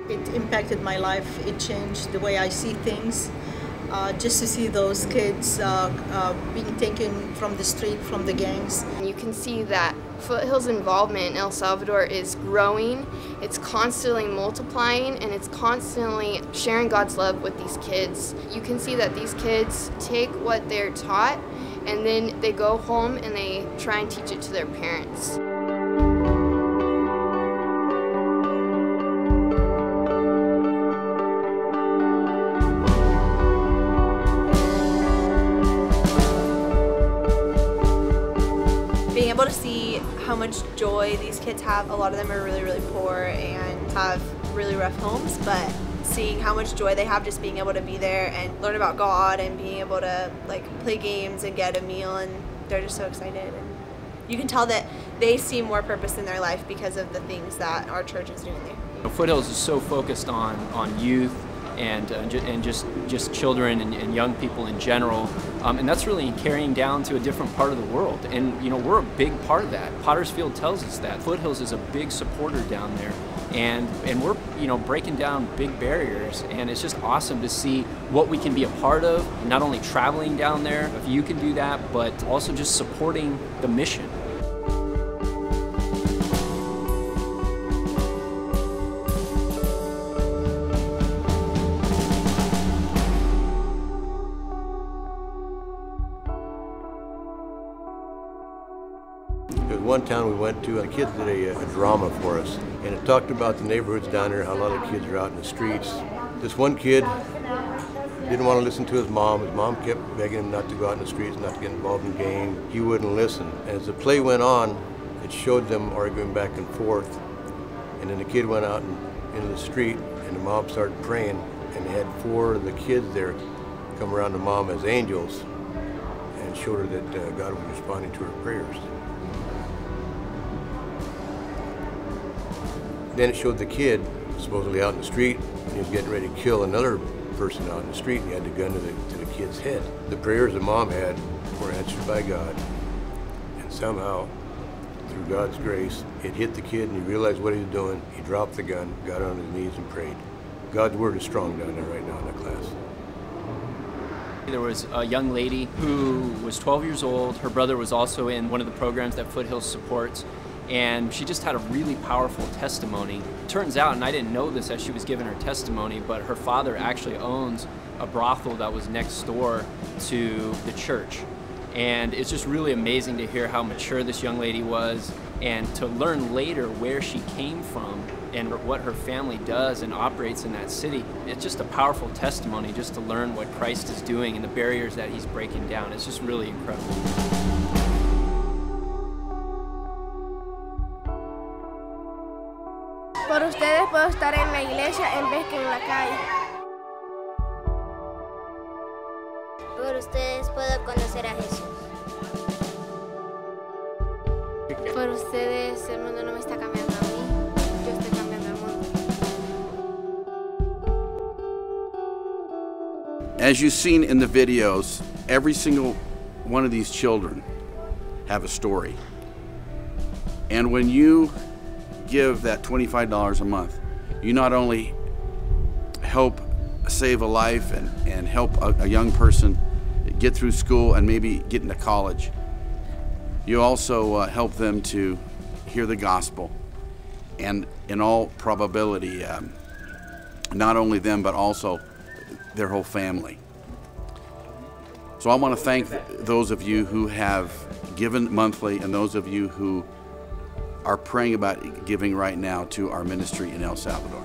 It impacted my life. It changed the way I see things. Just to see those kids being taken from the street, from the gangs. You can see that Foothills' involvement in El Salvador is growing, it's constantly multiplying, and it's constantly sharing God's love with these kids. You can see that these kids take what they're taught and then they go home and they try and teach it to their parents. Being able to see how much joy these kids have. A lot of them are really, really poor and have really rough homes, but seeing how much joy they have just being able to be there and learn about God and being able to like play games and get a meal, and they're just so excited. And you can tell that they see more purpose in their life because of the things that our church is doing there. Foothills is so focused on youth and just children and young people in general, and that's really carrying down to a different part of the world. And you know, we're a big part of that. Pottersfield tells us that Foothills is a big supporter down there, and we're breaking down big barriers. And it's just awesome to see what we can be a part of. Not only traveling down there, if you can do that, but also just supporting the mission. There was one town we went to, and the kids did a drama for us, and it talked about the neighborhoods down there, how a lot of kids are out in the streets. This one kid didn't want to listen to his mom. His mom kept begging him not to go out in the streets, not to get involved in games. He wouldn't listen. And as the play went on, it showed them arguing back and forth, and then the kid went out into the street, and the mom started praying, and they had 4 of the kids there come around the mom as angels and showed her that God was responding to her prayers. Then it showed the kid supposedly out in the street, and he was getting ready to kill another person out in the street, and he had the gun to the kid's head. The prayers the mom had were answered by God, and somehow, through God's grace, it hit the kid, and he realized what he was doing. He dropped the gun, got on his knees, and prayed. God's word is strong down there right now in that class. There was a young lady who was 12 years old. Her brother was also in one of the programs that Foothills supports, and she just had a really powerful testimony. Turns out, and I didn't know this as she was giving her testimony, but her father actually owns a brothel that was next door to the church. And it's just really amazing to hear how mature this young lady was, and to learn later where she came from and what her family does and operates in that city. It's just a powerful testimony just to learn what Christ is doing and the barriers that he's breaking down. It's just really incredible. Por ustedes puedo estar en la iglesia en vez que en la calle. Por ustedes puedo conocer a Jesús. Por ustedes el mundo no me está cambiando a mí, yo estoy cambiando el mundo. As you've seen in the videos, every single one of these children have a story. And when you give that $25 a month, you not only help save a life and help a young person get through school and maybe get into college, you also help them to hear the gospel, and in all probability, not only them but also their whole family. So I want to thank those of you who have given monthly, and those of you who are praying about giving right now to our ministry in El Salvador.